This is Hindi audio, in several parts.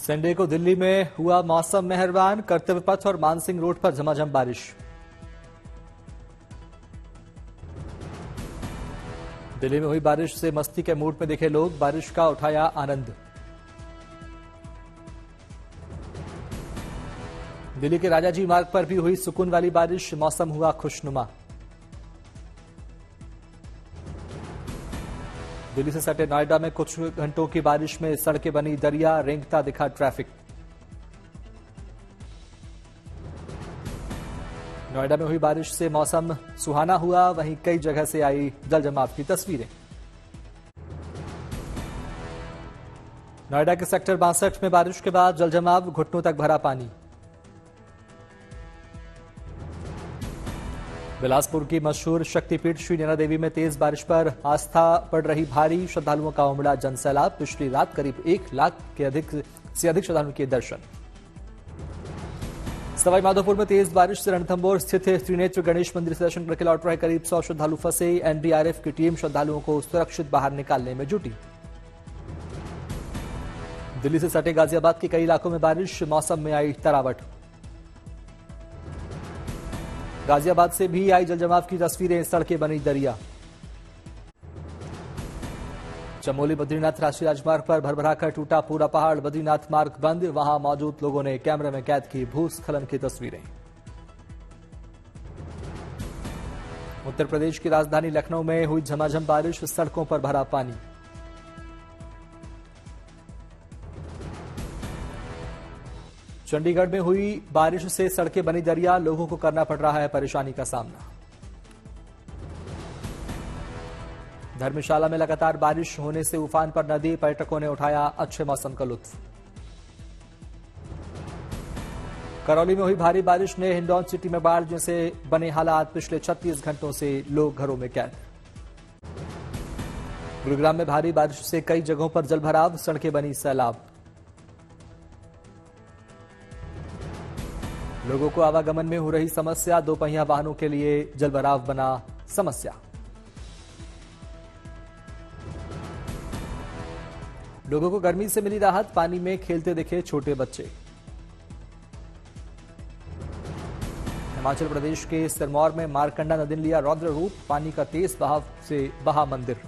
संडे को दिल्ली में हुआ मौसम मेहरबान, कर्तव्य पथ और मानसिंह रोड पर झमाझम बारिश। दिल्ली में हुई बारिश से मस्ती के मूड में दिखे लोग, बारिश का उठाया आनंद। दिल्ली के राजाजी मार्ग पर भी हुई सुकून वाली बारिश, मौसम हुआ खुशनुमा। दिल्ली से सटे नोएडा में कुछ घंटों की बारिश में सड़कें बनी दरिया, रेंगता दिखा ट्रैफिक। नोएडा में हुई बारिश से मौसम सुहाना हुआ, वहीं कई जगह से आई जलजमाव की तस्वीरें। नोएडा के सेक्टर 62 में बारिश के बाद जलजमाव, घुटनों तक भरा पानी। बिलासपुर की मशहूर शक्तिपीठ श्री नैना देवी में तेज बारिश पर आस्था पड़ रही भारी, श्रद्धालुओं का उमड़ा जनसैलाब। पिछली रात करीब 1 लाख से अधिक श्रद्धालुओं के दर्शन। सवाईमाधोपुर में तेज बारिश से रणथंभौर स्थित त्रिनेत्र गणेश मंदिर से दर्शन करके लौट रहे करीब 100 श्रद्धालु फंसे। एनडीआरएफ की टीम श्रद्धालुओं को सुरक्षित बाहर निकालने में जुटी। दिल्ली से सटे गाजियाबाद के कई इलाकों में बारिश, मौसम में आई तरावट। गाजियाबाद से भी आई जलजमाव की तस्वीरें, सड़कें बनी दरिया। चमोली बद्रीनाथ राष्ट्रीय राजमार्ग पर भरभराकर टूटा पूरा पहाड़, बद्रीनाथ मार्ग बंद। वहां मौजूद लोगों ने कैमरे में कैद की भूस्खलन की तस्वीरें। उत्तर प्रदेश की राजधानी लखनऊ में हुई झमाझम बारिश, सड़कों पर भरा पानी। चंडीगढ़ में हुई बारिश से सड़कें बनी दरिया, लोगों को करना पड़ रहा है परेशानी का सामना। धर्मशाला में लगातार बारिश होने से उफान पर नदी, पर्यटकों ने उठाया अच्छे मौसम का लुत्फ। करौली में हुई भारी बारिश ने हिंडौन सिटी में बाढ़ जैसे बने हालात, पिछले 36 घंटों से लोग घरों में कैद। गुरुग्राम में भारी बारिश से कई जगहों पर जलभराव, सड़कें बनी सैलाब। लोगों को आवागमन में हो रही समस्या, दोपहिया वाहनों के लिए जलभराव बना समस्या। लोगों को गर्मी से मिली राहत, पानी में खेलते दिखे छोटे बच्चे। हिमाचल प्रदेश के सिरमौर में मारकंडा नदी ने लिया रौद्र रूप, पानी का तेज बहाव से बहा मंदिर।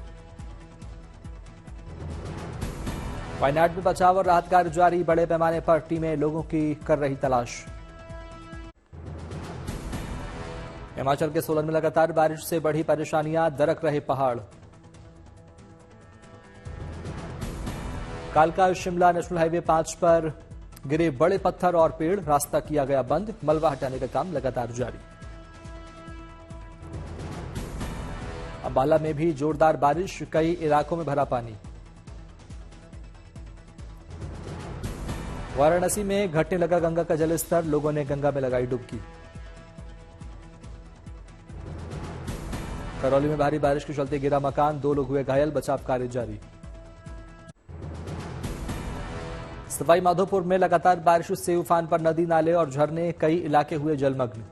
वायनाड में बचाव और राहत कार्य जारी, बड़े पैमाने पर टीमें लोगों की कर रही तलाश। हिमाचल के सोलन में लगातार बारिश से बढ़ी परेशानियां, दरक रहे पहाड़। कालका शिमला नेशनल हाईवे 5 पर गिरे बड़े पत्थर और पेड़, रास्ता किया गया बंद, मलबा हटाने का काम लगातार जारी। अंबाला में भी जोरदार बारिश, कई इलाकों में भरा पानी। वाराणसी में घटने लगा गंगा का जलस्तर, लोगों ने गंगा में लगाई डुबकी। करौली में भारी बारिश के चलते गिरा मकान, 2 लोग हुए घायल, बचाव कार्य जारी। सवाईमाधोपुर में लगातार बारिश से उफान पर नदी, नाले और झरने, कई इलाके हुए जलमग्न।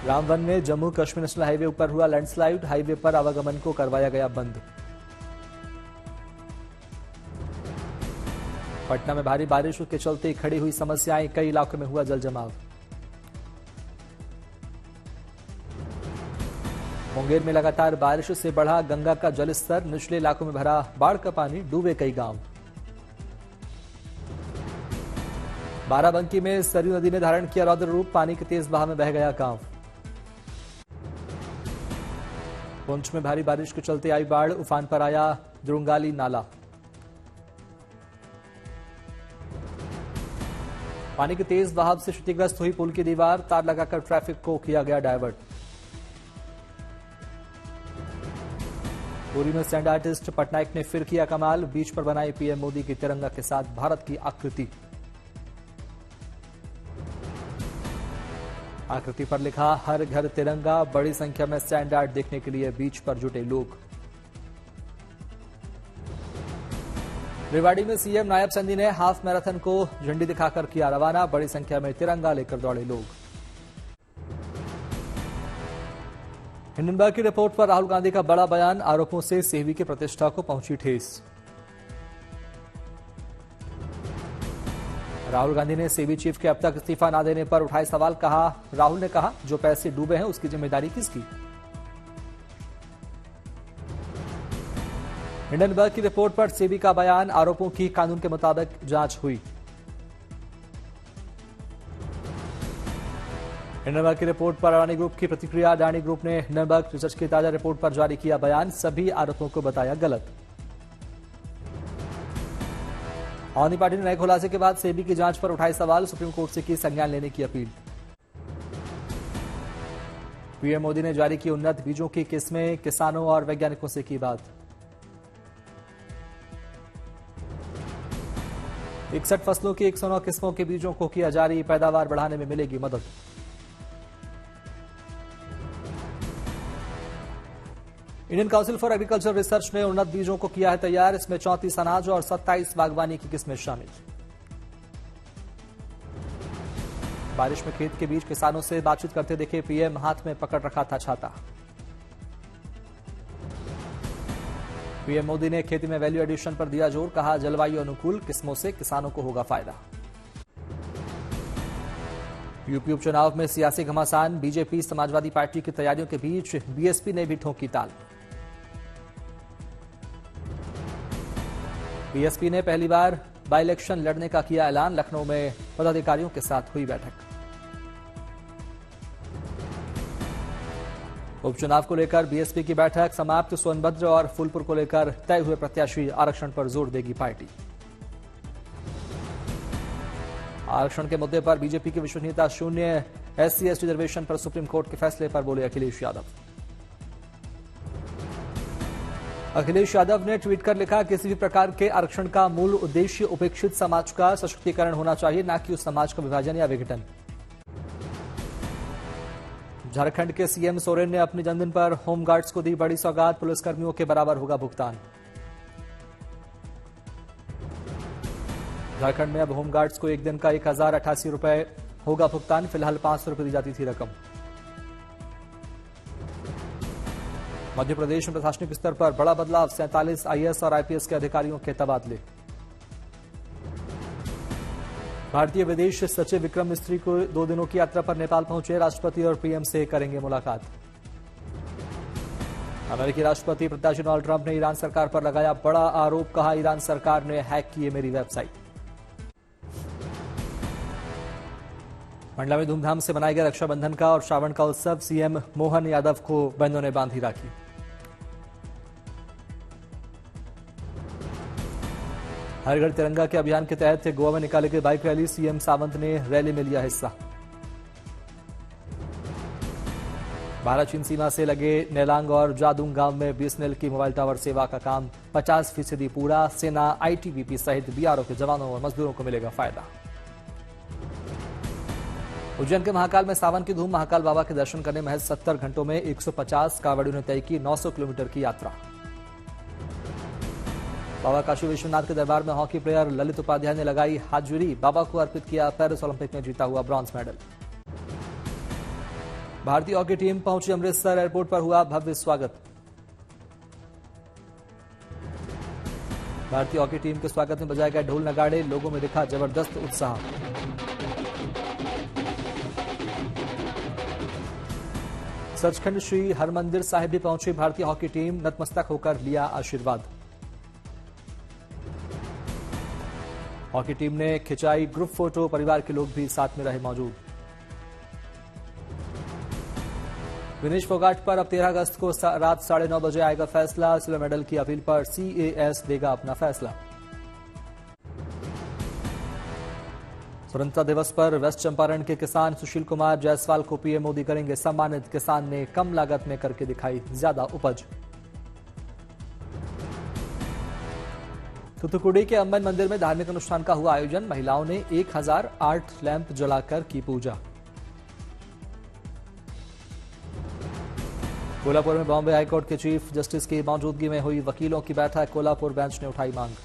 रामवन में जम्मू कश्मीर नेशनल हाईवे पर हुआ लैंडस्लाइड, हाईवे पर आवागमन को करवाया गया बंद। पटना में भारी बारिश के चलते खड़ी हुई समस्याएं, कई इलाकों में हुआ जलजमाव। मुंगेर में लगातार बारिश से बढ़ा गंगा का जलस्तर, निचले इलाकों में भरा बाढ़ का पानी, डूबे कई गांव। बाराबंकी में सरयू नदी ने धारण किया रौद्र रूप, पानी के तेज बहाव में बह गया गांव। पुंछ में भारी बारिश के चलते आई बाढ़, उफान पर आया द्रुंगाली नाला। पानी के तेज बहाव से क्षतिग्रस्त हुई पुल की दीवार, तार लगाकर ट्रैफिक को किया गया डायवर्ट। पुरी में सैंड आर्टिस्ट पटनायक ने फिर किया कमाल, बीच पर बनाई पीएम मोदी की तिरंगा के साथ भारत की आकृति। आकृति पर लिखा हर घर तिरंगा, बड़ी संख्या में सैंड आर्ट देखने के लिए बीच पर जुटे लोग। रेवाड़ी में सीएम नायब संधि ने हाफ मैराथन को झंडी दिखाकर किया रवाना, बड़ी संख्या में तिरंगा लेकर दौड़े लोग। हिंडनबर्ग की रिपोर्ट पर राहुल गांधी का बड़ा बयान, आरोपों से सेवी की प्रतिष्ठा को पहुंची ठेस। राहुल गांधी ने सेबी चीफ के अब तक इस्तीफा न देने पर उठाए सवाल, कहा राहुल ने कहा जो पैसे डूबे हैं उसकी जिम्मेदारी किसकी। हिंडनबर्ग की रिपोर्ट पर सेबी का बयान, आरोपों की कानून के मुताबिक जांच हुई। हिंडनबर्ग की रिपोर्ट पर अडानी ग्रुप की प्रतिक्रिया, अडानी ग्रुप ने हिंडनबर्ग रिसर्च की ताजा रिपोर्ट पर जारी किया बयान, सभी आरोपों को बताया गलत। आदमी पार्टी ने नए खुलासे के बाद सेबी की जांच पर उठाए सवाल, सुप्रीम कोर्ट से की संज्ञान लेने की अपील। पीएम मोदी ने जारी की उन्नत बीजों की किस्में, किसानों और वैज्ञानिकों से की बात। 61 फसलों की 109 किस्मों के बीजों को किया जारी, पैदावार बढ़ाने में मिलेगी मदद। Indian council for agriculture research ने उन्नत बीजों को किया है तैयार, इसमें 34 अनाज और 27 बागवानी की किस्में शामिल। बारिश में खेत के बीच किसानों से बातचीत करते दिखे पीएम, हाथ में पकड़ रखा था छाता। पीएम मोदी ने खेती में वैल्यू एडिशन पर दिया जोर, कहा जलवायु अनुकूल किस्मों से किसानों को होगा फायदा। यूपी उपचुनाव में सियासी घमासान, बीजेपी समाजवादी पार्टी की तैयारियों के बीच बीएसपी ने भी ठोकी ताल। बीएसपी ने पहली बार बाई इलेक्शन लड़ने का किया ऐलान, लखनऊ में पदाधिकारियों के साथ हुई बैठक। उपचुनाव को लेकर बीएसपी की बैठक समाप्त, सोनभद्र और फूलपुर को लेकर तय हुए प्रत्याशी आरक्षण पर जोर देगी पार्टी। आरक्षण के मुद्दे पर बीजेपी की विश्वसनीयता शून्य, एससी/एसटी रिजर्वेशन पर सुप्रीम कोर्ट के फैसले पर बोले अखिलेश यादव। अखिलेश यादव ने ट्वीट कर लिखा, किसी भी प्रकार के आरक्षण का मूल उद्देश्य उपेक्षित समाज का सशक्तिकरण होना चाहिए, न कि उस समाज का विभाजन या विघटन। झारखंड के सीएम सोरेन ने अपने जन्मदिन पर होमगार्ड्स को दी बड़ी सौगात, पुलिसकर्मियों के बराबर होगा भुगतान। झारखंड में अब होमगार्ड्स को एक दिन का 1088 रुपए होगा भुगतान, फिलहाल 500 रुपए दी जाती थी रकम। मध्य प्रदेश में प्रशासनिक स्तर पर बड़ा बदलाव, 47 आईएएस और आईपीएस के अधिकारियों के तबादले। भारतीय विदेश सचिव विक्रम मिस्री को 2 दिनों की यात्रा पर नेपाल पहुंचे, राष्ट्रपति और पीएम से करेंगे मुलाकात। अमेरिकी राष्ट्रपति प्रत्याशी डोनाल्ड ट्रंप ने ईरान सरकार पर लगाया बड़ा आरोप, कहा ईरान सरकार ने हैक की मेरी वेबसाइट। मंडला में धूमधाम से मनाया गया रक्षाबंधन का और श्रावण का उत्सव, सीएम मोहन यादव को बहनों ने बांधी राखी। हर घर तिरंगा के अभियान के तहत गोवा में निकाली गई बाइक रैली, सीएम सावंत ने रैली में लिया हिस्सा। भारत चीन सीमा से लगे नेलांग और जादुंग गांव में बीएसएनएल की मोबाइल टावर सेवा का काम 50% पूरा, सेना, आईटीबीपी सहित बीआरओ के जवानों और मजदूरों को मिलेगा फायदा। उज्जैन के महाकाल में सावन की धूम, महाकाल बाबा के दर्शन करने महज 70 घंटों में 150 कांवड़ियों ने तय की 900 किलोमीटर की यात्रा। बाबा काशी विश्वनाथ के दरबार में हॉकी प्लेयर ललित उपाध्याय ने लगाई हाजिरी, बाबा को अर्पित किया पेरिस ओलंपिक में जीता हुआ ब्रॉन्ज मेडल। भारतीय हॉकी टीम पहुंची अमृतसर, एयरपोर्ट पर हुआ भव्य स्वागत। भारतीय हॉकी टीम के स्वागत में बजाए गए ढोल नगाड़े, लोगों में दिखा जबरदस्त उत्साह। सचखंड श्री हरमंदिर साहिब भी पहुंची भारतीय हॉकी टीम, नतमस्तक होकर लिया आशीर्वाद। हॉकी टीम ने खिंचाई ग्रुप फोटो, परिवार के लोग भी साथ में रहे मौजूद। विनेश फोगाट पर अब 13 अगस्त को रात 9:30 बजे आएगा फैसला, सिल्वर मेडल की अपील पर सीएएस देगा अपना फैसला। स्वतंत्रता दिवस पर वेस्ट चंपारण के किसान सुशील कुमार जायसवाल को पीएम मोदी करेंगे सम्मानित, किसान ने कम लागत में करके दिखाई ज्यादा उपज। थूथुकुडी के अम्बन मंदिर में धार्मिक अनुष्ठान का हुआ आयोजन, महिलाओं ने 1008 लैंप जलाकर की पूजा। कोल्हापुर में बॉम्बे हाईकोर्ट के चीफ जस्टिस की मौजूदगी में हुई वकीलों की बैठक, कोल्हापुर बेंच ने उठाई मांग।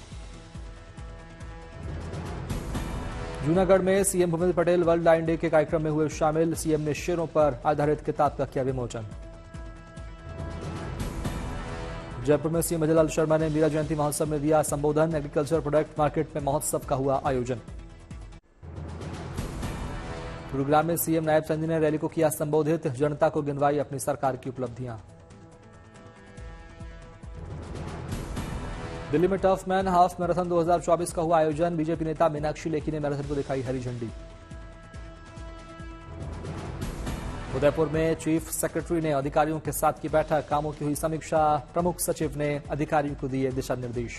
जूनागढ़ में CM Bhupendra Patel world lion day के कार्यक्रम में हुए शामिल, सीएम ने शेरों पर आधारित किताब का किया विमोचन। जयपुर में सीएम अजय लाल शर्मा ने मीरा जयंती महोत्सव में दिया संबोधन। एग्रीकल्चर प्रोडक्ट मार्केट में महोत्सव का हुआ आयोजन। गुरुग्राम में सीएम नायब चंदी ने रैली को किया संबोधित। जनता को गिनवाई अपनी सरकार की उपलब्धियां। दिल्ली में टफ मैन हाफ मैराथन 2024 का हुआ आयोजन। बीजेपी नेता मीनाक्षी लेखी ने मैराथन को दिखाई हरी झंडी। उदयपुर में चीफ सेक्रेटरी ने अधिकारियों के साथ की बैठक। कामों की हुई समीक्षा। प्रमुख सचिव ने अधिकारियों को दिए दिशा निर्देश।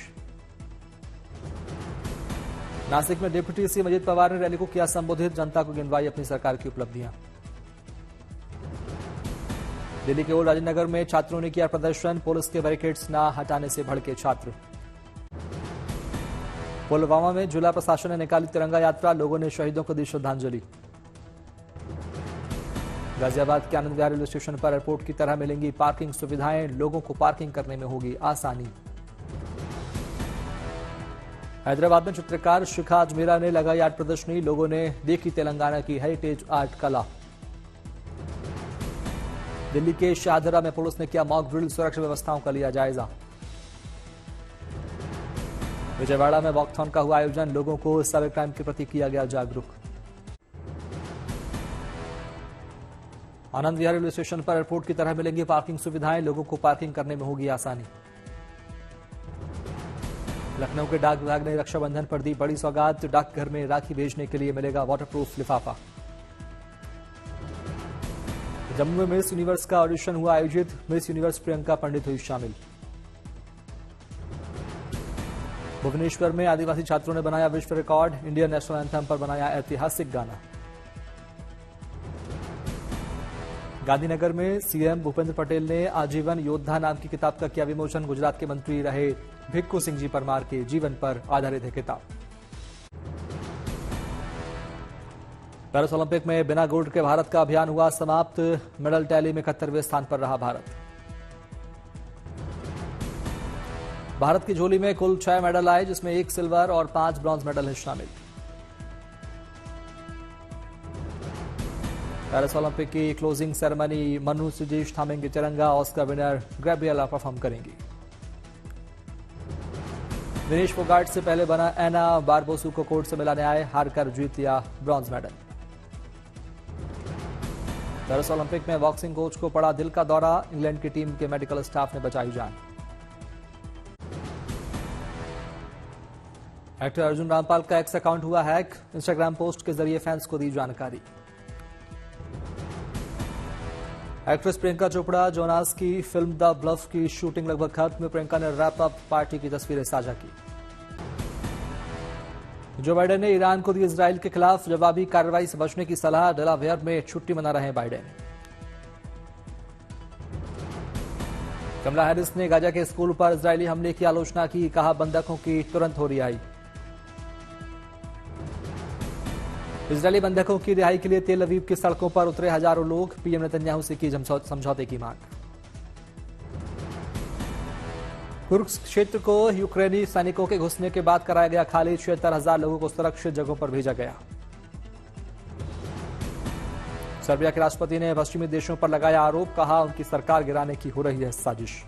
नासिक में डिप्टी सीएम अजित पवार ने रैली को किया संबोधित। जनता को गिनवाई अपनी सरकार की उपलब्धियां। दिल्ली के ओल्ड राजेंद्र नगर में छात्रों ने किया प्रदर्शन। पुलिस के बैरिकेड्स न हटाने से भड़के छात्र। पुलवामा में जिला प्रशासन ने निकाली तिरंगा यात्रा। लोगों ने शहीदों को दी श्रद्धांजलि। गाजियाबाद के आनंद विहार रेलवे स्टेशन पर एयरपोर्ट की तरह मिलेंगी पार्किंग सुविधाएं। लोगों को पार्किंग करने में होगी आसानी। हैदराबाद में चित्रकार शिखा अजमेरा ने लगाई आर्ट प्रदर्शनी। लोगों ने देखी तेलंगाना की हेरिटेज आर्ट कला। दिल्ली के शाहदरा में पुलिस ने किया मॉक ड्रिल। सुरक्षा व्यवस्थाओं का लिया जायजा। विजयवाड़ा में वॉकथॉन का हुआ आयोजन। लोगों को साइबर क्राइम के प्रति किया गया जागरूक। आनंद विहार रेलवे स्टेशन पर एयरपोर्ट की तरह मिलेंगी पार्किंग सुविधाएं। लोगों को पार्किंग करने में होगी आसानी। लखनऊ के डाक विभाग ने रक्षाबंधन पर दी बड़ी सौगात। डाकघर में राखी भेजने के लिए मिलेगा वाटरप्रूफ लिफाफा। जम्मू में मिस यूनिवर्स का ऑडिशन हुआ आयोजित। मिस यूनिवर्स प्रियंका पंडित हुई शामिल। भुवनेश्वर में आदिवासी छात्रों ने बनाया विश्व रिकॉर्ड। इंडियन नेशनल एंथम पर बनाया ऐतिहासिक गाना। गांधीनगर में सीएम भूपेंद्र पटेल ने आजीवन योद्धा नाम की किताब का किया विमोचन। गुजरात के मंत्री रहे भिक्खू सिंह जी परमार के जीवन पर आधारित है किताब। पेरिस ओलंपिक में बिना गोल्ड के भारत का अभियान हुआ समाप्त। मेडल टैली में 71वें स्थान पर रहा भारत। भारत की झोली में कुल 6 मेडल आए, जिसमें 1 सिल्वर और 5 ब्रॉन्ज मेडल हैं शामिल। पेरिस ओलंपिक की क्लोजिंग सेरेमनी मनु सुजीश थामेंगे तिरंगा। ऑस्कर विनर गैब्रिएला परफॉर्म करेंगी। विनेश फोगाट से पहले बना एना बारबोसू को कोर्ट से मिलाने आए। हारकर जीत लिया ब्रॉन्ज मेडल। पेरिस ओलंपिक में बॉक्सिंग कोच को पड़ा दिल का दौरा। इंग्लैंड की टीम के मेडिकल स्टाफ ने बचाई जान। एक्टर अर्जुन रामपाल का एक्स अकाउंट हुआ हैक। इंस्टाग्राम पोस्ट के जरिए फैंस को दी जानकारी। एक्ट्रेस प्रियंका चोपड़ा जोनास की फिल्म द ब्लफ की शूटिंग लगभग खत्म। प्रियंका ने रैप अप पार्टी की तस्वीरें साझा की। जो बाइडेन ने ईरान को दी इजराइल के खिलाफ जवाबी कार्रवाई से बचने की सलाह। डेलावेयर में छुट्टी मना रहे बाइडेन। कमला हैरिस ने गाजा के स्कूल पर इजरायली हमले की आलोचना की। कहा बंधकों की तुरंत हो रिहाई। इजरायली बंधकों की रिहाई के लिए तेल अवीव की सड़कों पर उतरे हजारों लोग। पीएम नेतन्याहू से की समझौते की मांग। कुर्स्क क्षेत्र को यूक्रेनी सैनिकों के घुसने के बाद कराया गया खाली। 76,000 लोगों को सुरक्षित जगहों पर भेजा गया। सर्बिया के राष्ट्रपति ने पश्चिमी देशों पर लगाया आरोप। कहा उनकी सरकार गिराने की हो रही है साजिश।